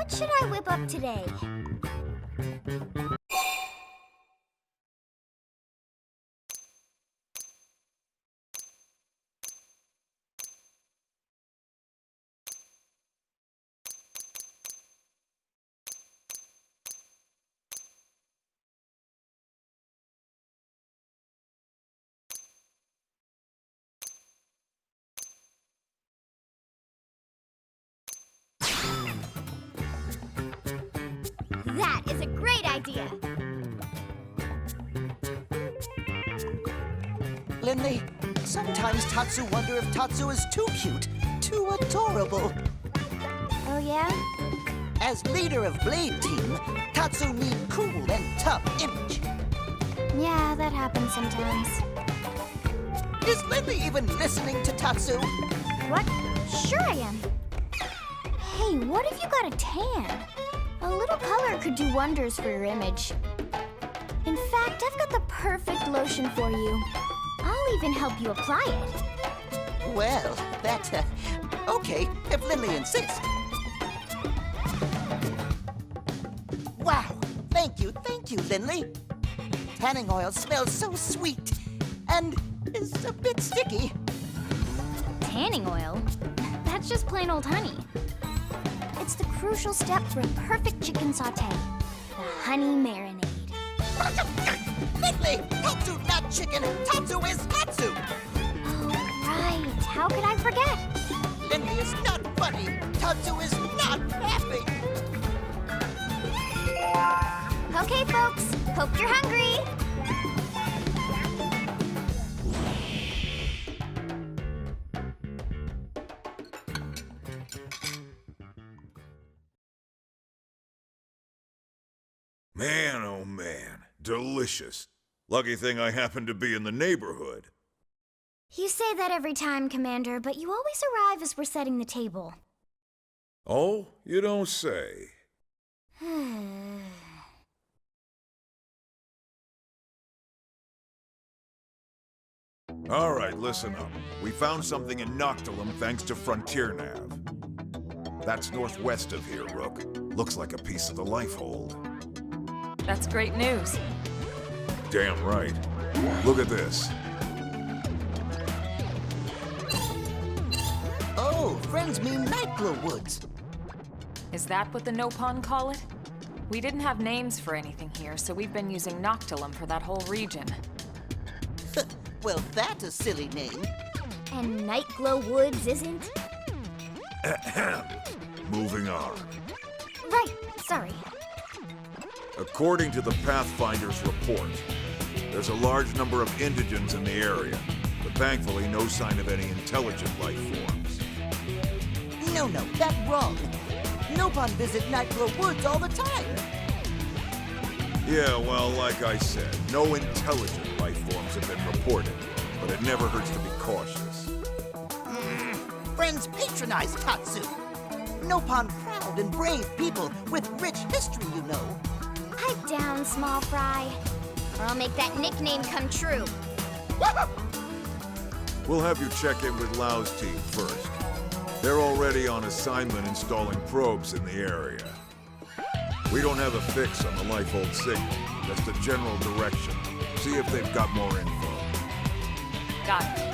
What should I whip up today? That is a great idea! Lindley, sometimes Tatsu wonder if Tatsu is too cute, too adorable. Oh yeah? As leader of Blade Team, Tatsu need cool and tough image. Yeah, that happens sometimes. Is Lindley even listening to Tatsu? What? Sure I am. Hey, what if you got a tan? A little color could do wonders for your image. In fact, I've got the perfect lotion for you. I'll even help you apply it. Well, okay, if Lindley insists. Wow, thank you, Lindley. Tanning oil smells so sweet and is a bit sticky. Tanning oil? That's just plain old honey. It's the crucial step for a perfect chicken sauté, the honey marinade. Lindley, Tatsu not chicken, Tatsu is Tatsu. Oh, right. How could I forget? Lindley is not funny, Tatsu is not happy. Okay, folks. Hope you're hungry. Man, oh man, delicious. Lucky thing I happened to be in the neighborhood. You say that every time, Commander, but you always arrive as we're setting the table. Oh, you don't say. All right, listen up. We found something in Noctilum thanks to Frontier Nav. That's northwest of here, Rook. Looks like a piece of the Lifehold. That's great news. Damn right. Look at this. Oh, friends mean Nightglow Woods. Is that what the Nopon call it? We didn't have names for anything here, so we've been using Noctilum for that whole region. Well, that's a silly name. And Nightglow Woods isn't? Moving on. Right, sorry. According to the Pathfinder's report, there's a large number of indigents in the area, but thankfully no sign of any intelligent life forms. No, that's wrong. Nopon visit Nightglow Woods all the time. Yeah, well, like I said, no intelligent life forms have been reported, but it never hurts to be cautious. Friends patronize Tatsu. Nopon proud and brave people with rich history, you know. Pipe down, small fry, or I'll make that nickname come true. We'll have you check in with Lau's team first. They're already on assignment installing probes in the area. We don't have a fix on the Lifehold signal, just a general direction. See if they've got more info. Got it.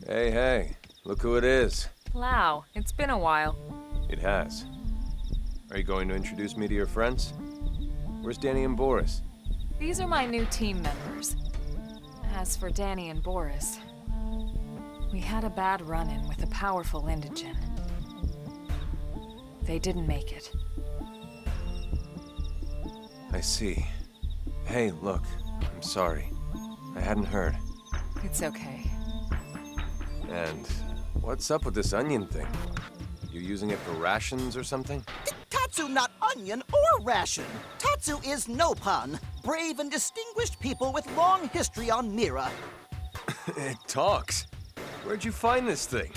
Hey, look who it is. Lau, it's been a while. It has. Are you going to introduce me to your friends? Where's Danny and Boris? These are my new team members. As for Danny and Boris, we had a bad run-in with a powerful indigen. They didn't make it. I see. Hey, look. I'm sorry. I hadn't heard. It's okay. And what's up with this onion thing? You using it for rations or something? Tatsu not onion or ration. Tatsu is Nopon, brave and distinguished people with long history on Mira. It talks. Where'd you find this thing?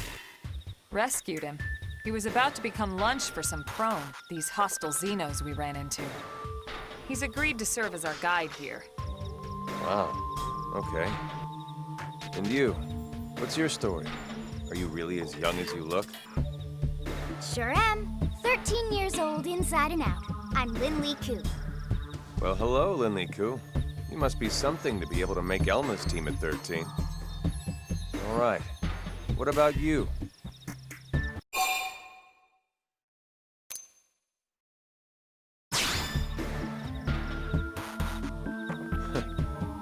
Rescued him. He was about to become lunch for some prone, these hostile Xenos we ran into. He's agreed to serve as our guide here. Wow. Okay. And you? What's your story? Are you really as young as you look? Sure am. 13 years old inside and out. I'm Lin-Lee Koo. Well, hello, Lin-Lee Koo. You must be something to be able to make Elma's team at 13. All right. What about you?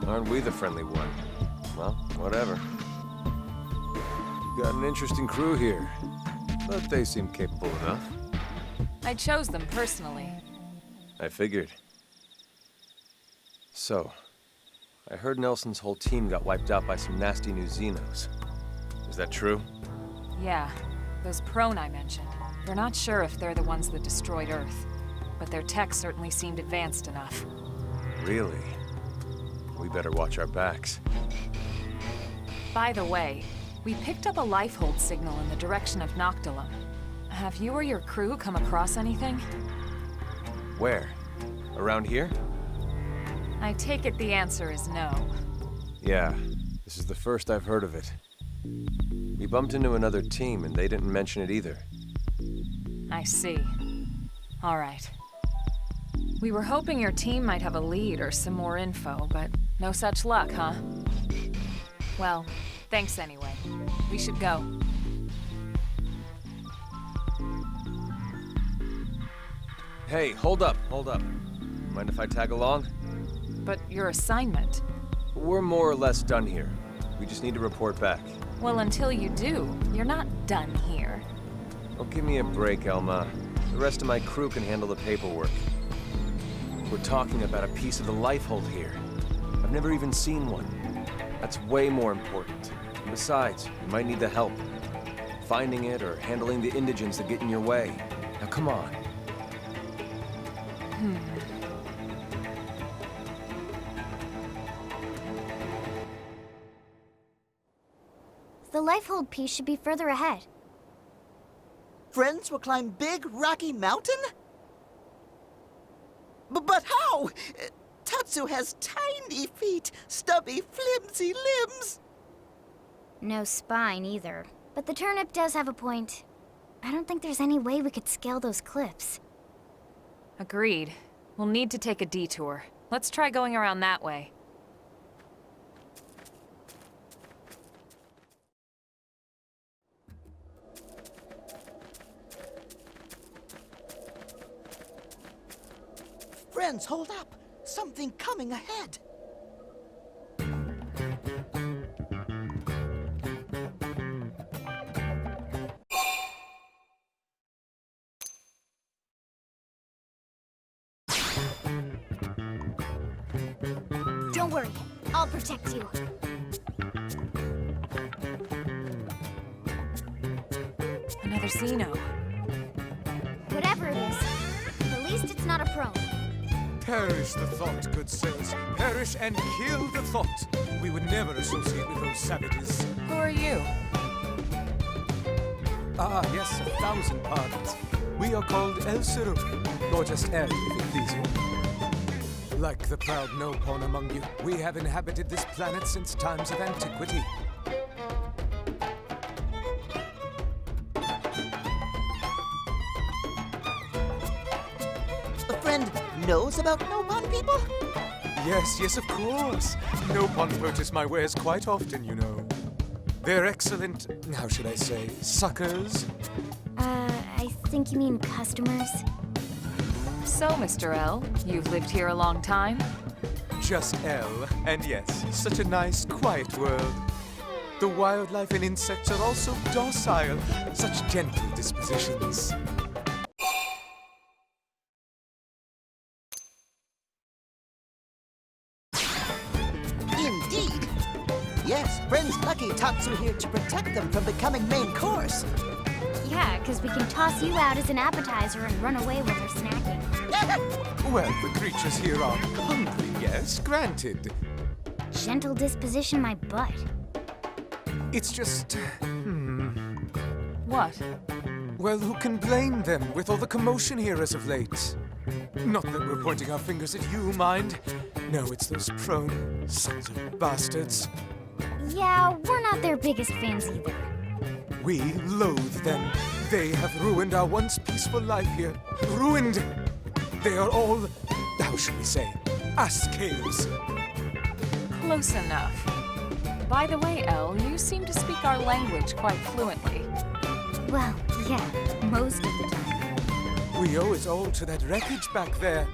Aren't we the friendly one? Well, whatever. Got an interesting crew here, but they seem capable enough. I chose them personally. I figured. So, I heard Nelson's whole team got wiped out by some nasty new Xenos. Is that true? Yeah, those prone I mentioned. We're not sure if they're the ones that destroyed Earth, but their tech certainly seemed advanced enough. Really? We better watch our backs. By the way, we picked up a lifehold signal in the direction of Noctilum. Have you or your crew come across anything? Where? Around here? I take it the answer is no. Yeah, this is the first I've heard of it. We bumped into another team and they didn't mention it either. I see. All right. We were hoping your team might have a lead or some more info, but no such luck, huh? Well, thanks anyway. We should go. Hey, hold up. Mind if I tag along? But your assignment? We're more or less done here. We just need to report back. Well, until you do, you're not done here. Oh, give me a break, Elma. The rest of my crew can handle the paperwork. We're talking about a piece of the lifehold here. I've never even seen one. That's way more important. And besides, you might need the help. Finding it or handling the indigents that get in your way. Now come on. The lifehold piece should be further ahead. Friends will climb Big Rocky Mountain? But how? Tatsu has tiny feet, stubby, flimsy limbs. No spine either. But the turnip does have a point. I don't think there's any way we could scale those cliffs. Agreed. We'll need to take a detour. Let's try going around that way. Friends, hold up. Something coming ahead. Don't worry, I'll protect you. Another Xeno. Whatever it is, at least it's not a prone. Perish the thought, good sirs. Perish and kill the thought. We would never associate with those savages. Who are you? Ah, yes, 1,000 pardons. We are called El Siru, or just El, if it please you. Like the proud Nopon among you, we have inhabited this planet since times of antiquity. A friend knows about Nopon people? Yes, of course. Nopon purchase my wares quite often, you know. They're excellent, how should I say, suckers? I think you mean customers. So, Mr. L, you've lived here a long time? Just L, and yes, such a nice, quiet world. The wildlife and insects are also docile, such gentle dispositions. Indeed. Yes, Bren's lucky Tatsu here to protect them from becoming main course. Yeah, because we can toss you out as an appetizer and run away with our snacking. Well, the creatures here are hungry, yes, granted. Gentle disposition my butt. It's just... What? Well, who can blame them with all the commotion here as of late? Not that we're pointing our fingers at you, mind. No, it's those prone sons of bastards. Yeah, we're not their biggest fans either. We loathe them. They have ruined our once peaceful life here. Ruined! They are all, how should we say, ass caves. Close enough. By the way, Elle, you seem to speak our language quite fluently. Well, yeah, most of the time. We owe it all to that wreckage back there.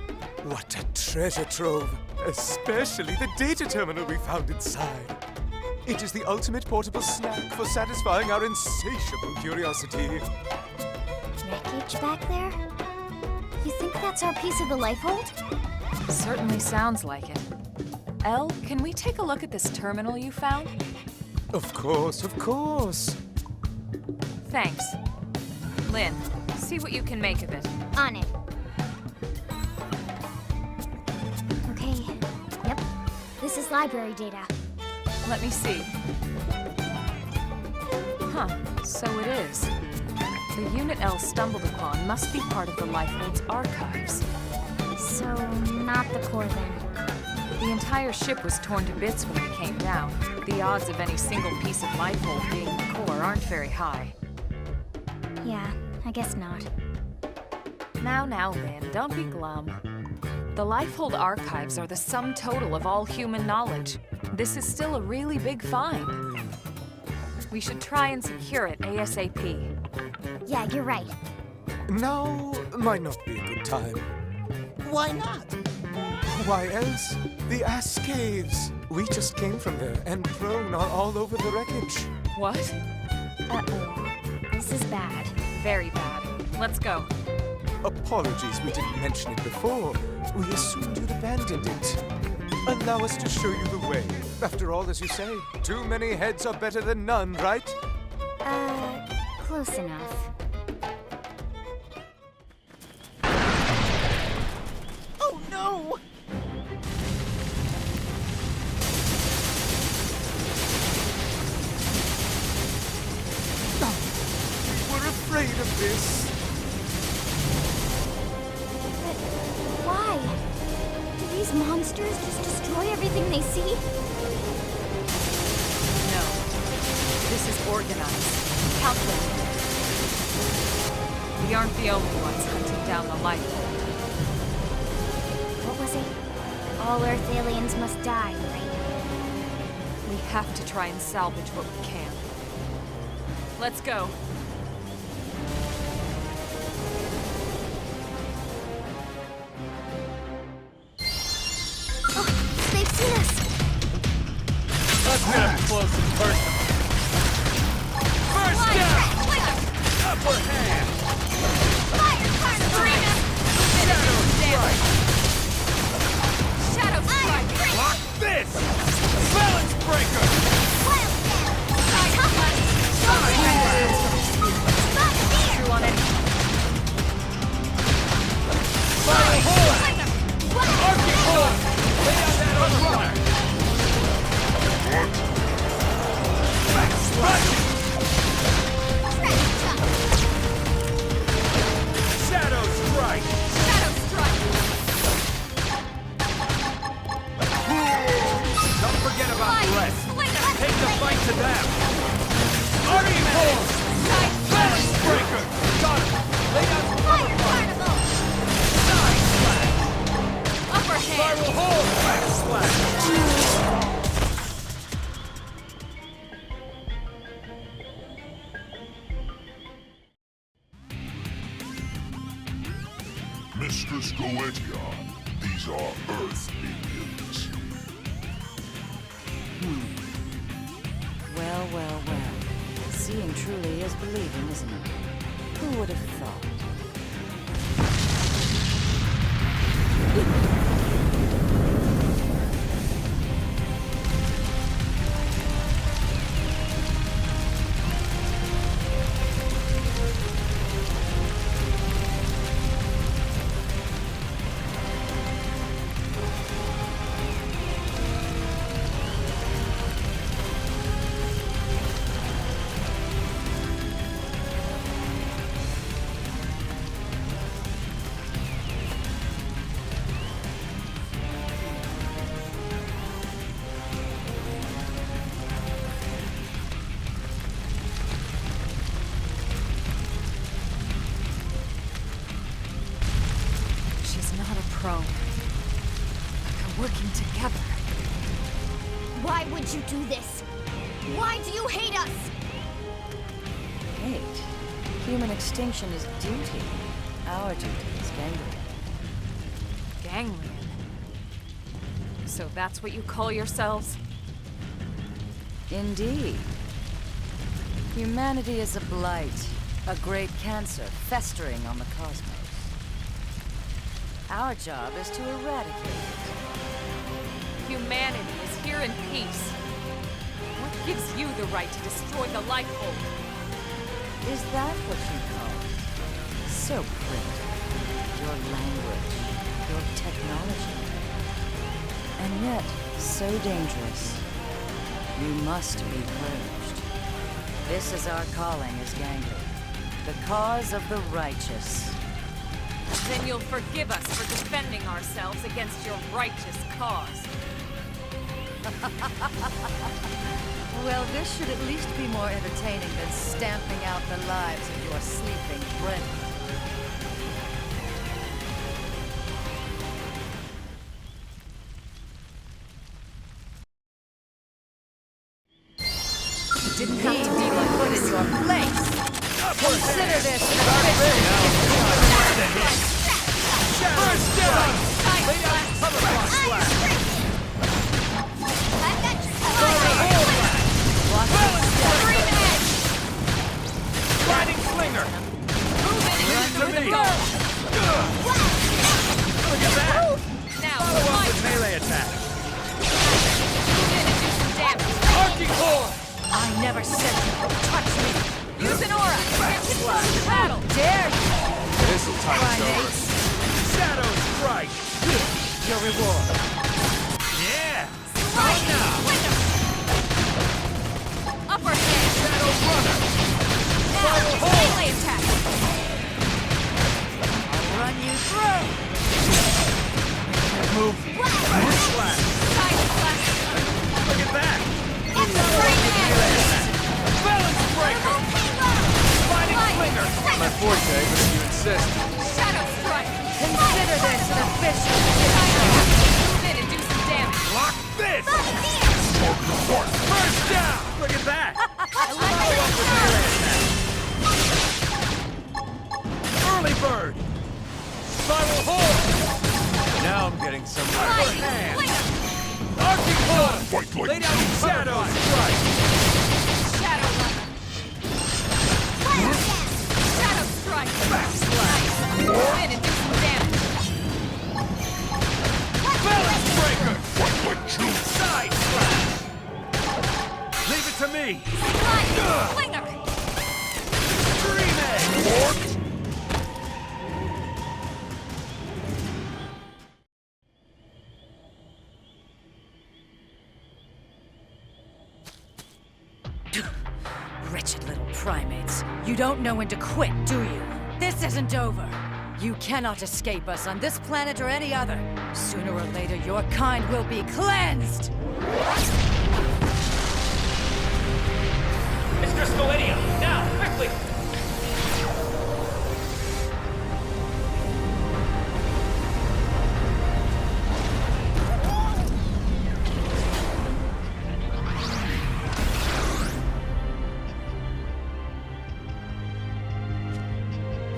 What a treasure trove. Especially the data terminal we found inside. It is the ultimate portable snack for satisfying our insatiable curiosity. Wreckage back there? You think that's our piece of the life hold? Certainly sounds like it. Elle, can we take a look at this terminal you found? Of course, of course. Thanks. Lynn, see what you can make of it. On it. Okay, yep. This is library data. Let me see. Huh, so it is. The unit Elle stumbled upon must be part of the Lifehold's archives. So, not the core then. The entire ship was torn to bits when we came down. The odds of any single piece of Lifehold being the core aren't very high. Yeah, I guess not. Now, Lynn, don't be glum. The Lifehold archives are the sum total of all human knowledge. This is still a really big find. We should try and secure it ASAP. Yeah, you're right. Now might not be a good time. Why not? Why else? The ass caves. We just came from there, and prone are all over the wreckage. What? Uh-oh. This is bad. Very bad. Let's go. Apologies we didn't mention it before. We assumed you'd abandoned it. Allow us to show you the way. After all, as you say, too many heads are better than none, right? Close enough. Oh no! We're afraid of this. But why? Do these monsters just destroy everything they see? No. This is organized. Calculated. We aren't the only ones hunting down the Lifehold. What was it? All Earth aliens must die, right? We have to try and salvage what we can. Let's go. Oh, they've seen us! Let's get up close and personal. First down! Upper hand! Shadow Strike! Block this! Balance breaker! True on it. Fire horn! Arctic horn! Lay down that overrunner! Back slash! These are Earth minions. Well, well, well. Seeing truly is believing, isn't it? Who would have thought? Pro. They're working together. Why would you do this? Why do you hate us? Hate. Human extinction is duty. Our duty is Ganglion. Ganglion? So that's what you call yourselves? Indeed. Humanity is a blight, a great cancer festering on the cosmos. Our job is to eradicate it. Humanity is here in peace. What gives you the right to destroy the Lifehold? Is that what you call it? So primitive. Your language, your technology. And yet, so dangerous. You must be purged. This is our calling as Ganglion. The cause of the righteous. Then you'll forgive us for defending ourselves against your righteous cause. Well, this should at least be more entertaining than stamping out the lives of your sleeping brethren. It didn't have to be like put in your place. Consider this an official. First down! Lay down cover block slash! I've got you Balance edge! Sliding slinger! Move it Run into to the me! goal! Look at that! Now, Follow up with fight! melee attack! Move in and do some damage! Arcing core! I never said you could touch me. Use an aura! Get to the battle! Dare you? This'll tide us over. Shadow strike! Your reward. Yeah! Right now! Upper hand! Shadow runner! Now, melee attack! I'll run you through. Move! Slash! Side slash! Look at that! Balance breaker! Sliding slinger! My forte, but if you insist. Shadow strike! Consider this an official. Move in and do some damage! Lock this! First down! Look at that! Follow up with melee attack! Early bird! Spiral hole! Now I'm getting somewhere. Right hand! Arcing core! Lay down your shadow strike! Shadow runner! Shadow strike! Backslash! Move in and do some damage! Balance breaker! Side slash! Leave it to me! Slinger! Dream egg! Wretched little primates. You don't know when to quit, do you? This isn't over. You cannot escape us on this planet or any other. Sooner or later, your kind will be cleansed! Mistress Millennium! Now, quickly!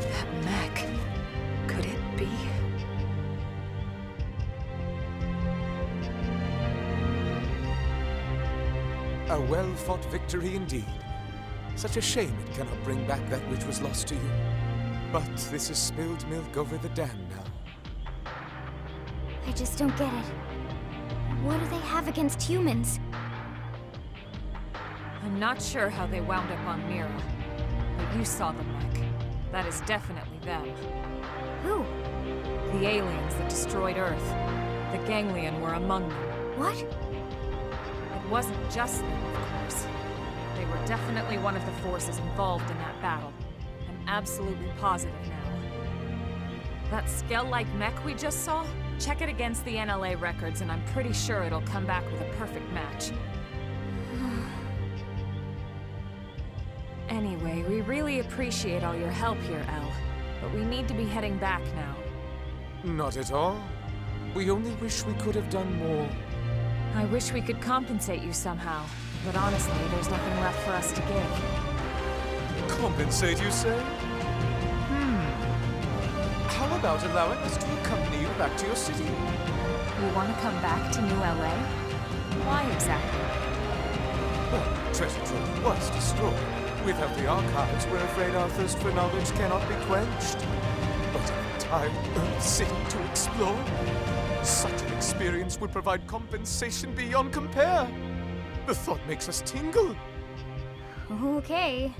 That mech. Could it be? A well-fought victory indeed. Such a shame it cannot bring back that which was lost to you. But this is spilled milk over the dam now. I just don't get it. What do they have against humans? I'm not sure how they wound up on Mira. But you saw them, Mike. That is definitely them. Who? The aliens that destroyed Earth. The Ganglion were among them. What? It wasn't just them, of course. They were definitely one of the forces involved in that battle. I'm absolutely positive now. That Skell-like mech we just saw? Check it against the NLA records and I'm pretty sure it'll come back with a perfect match. Anyway, we really appreciate all your help here, El. But we need to be heading back now. Not at all. We only wish we could have done more. I wish we could compensate you somehow. But honestly, there's nothing left for us to give. Compensate, you say? How about allowing us to accompany you back to your city? You want to come back to New LA? Why exactly? Well, Treasure Trove was destroyed. Without the archives, we're afraid our thirst for knowledge cannot be quenched. But an entire Earth city to explore? Such an experience would provide compensation beyond compare. The thought makes us tingle. Okay.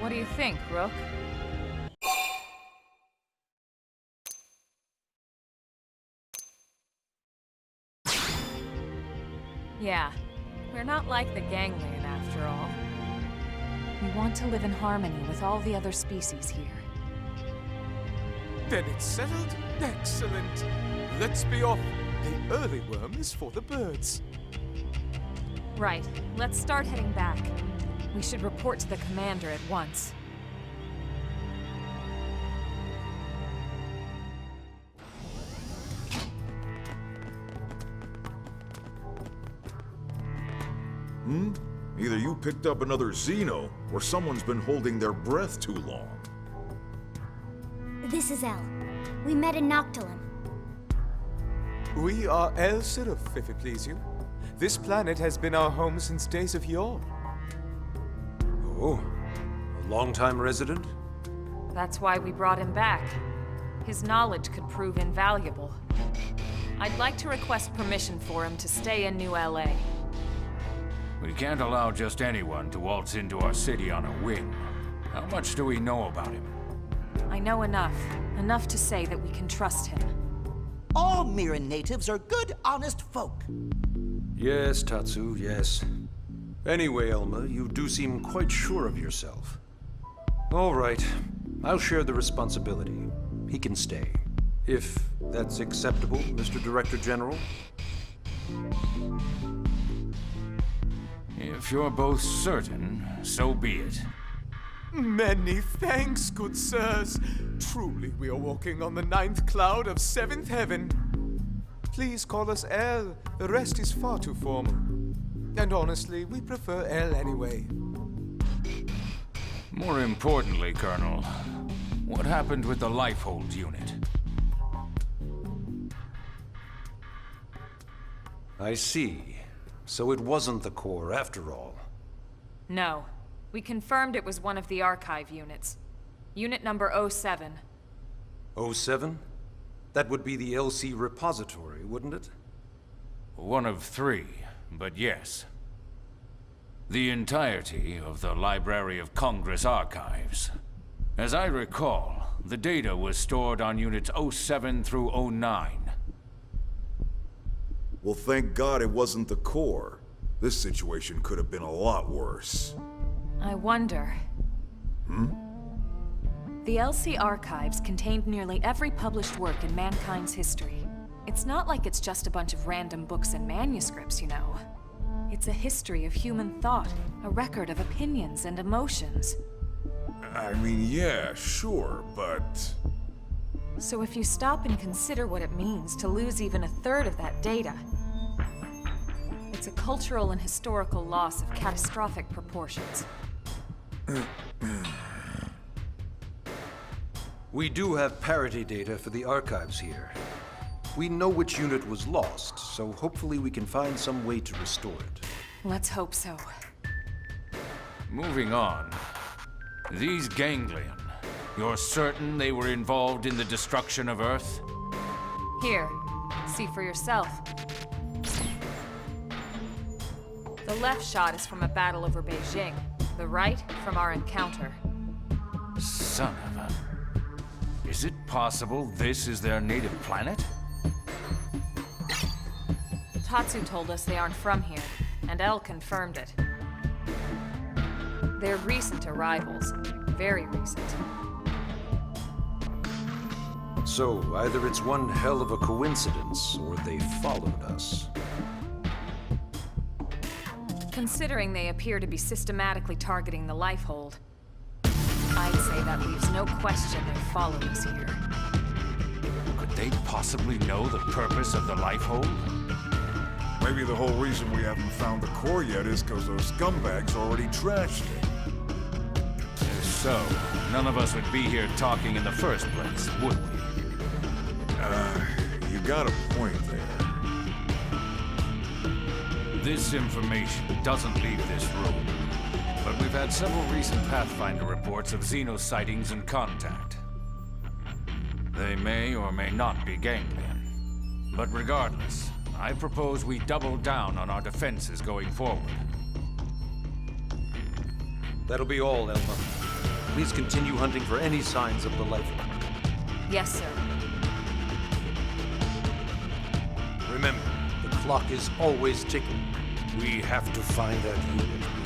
What do you think, Rook? Yeah, we're not like the Ganglion after all. We want to live in harmony with all the other species here. Then it's settled. Excellent. Let's be off. The early worm is for the birds. Right, let's start heading back. We should report to the commander at once. Either you picked up another Xeno, or someone's been holding their breath too long. This is El. We met in Noctilum. We are El Sirif, if it please you. This planet has been our home since days of yore. Oh, a long-time resident? That's why we brought him back. His knowledge could prove invaluable. I'd like to request permission for him to stay in New LA. We can't allow just anyone to waltz into our city on a whim. How much do we know about him? I know enough. Enough to say that we can trust him. All Mira natives are good, honest folk. Yes, Tatsu, yes. Anyway, Elma, you do seem quite sure of yourself. All right, I'll share the responsibility. He can stay. If that's acceptable, Mr. Director General? If you're both certain, so be it. Many thanks, good sirs. Truly, we are walking on the 9th cloud of 7th heaven. Please call us El. The rest is far too formal. And honestly, we prefer El anyway. More importantly, Colonel, what happened with the Lifehold unit? I see. So it wasn't the core after all. No. We confirmed it was one of the archive units. Unit number 07. 07? That would be the LC repository, wouldn't it? One of 3, but yes. The entirety of the Library of Congress archives. As I recall, the data was stored on units 07 through 09. Well, thank God it wasn't the core. This situation could have been a lot worse. I wonder... The LC archives contained nearly every published work in mankind's history. It's not like it's just a bunch of random books and manuscripts, you know. It's a history of human thought, a record of opinions and emotions. I mean, yeah, sure, but... So if you stop and consider what it means to lose even a third of that data, it's a cultural and historical loss of catastrophic proportions. We do have parity data for the archives here. We know which unit was lost, so hopefully we can find some way to restore it. Let's hope so. Moving on. These Ganglion, you're certain they were involved in the destruction of Earth? Here, see for yourself. The left shot is from a battle over Beijing. The right, from our encounter. Son of a... Is it possible this is their native planet? Tatsu told us they aren't from here, and Elle confirmed it. They're recent arrivals. Very recent. So, either it's one hell of a coincidence, or they followed us. Considering they appear to be systematically targeting the Lifehold, I'd say that leaves no question they followed us here. Could they possibly know the purpose of the Lifehold? Maybe the whole reason we haven't found the core yet is because those scumbags already trashed it. If so, none of us would be here talking in the first place, would we? You got a point there. This information doesn't leave this room, but we've had several recent Pathfinder reports of Xeno sightings and contact. They may or may not be Ganglion. But regardless, I propose we double down on our defenses going forward. That'll be all, Elma. Please continue hunting for any signs of the Lifehold. Yes, sir. Remember, the clock is always ticking. We have to find that unit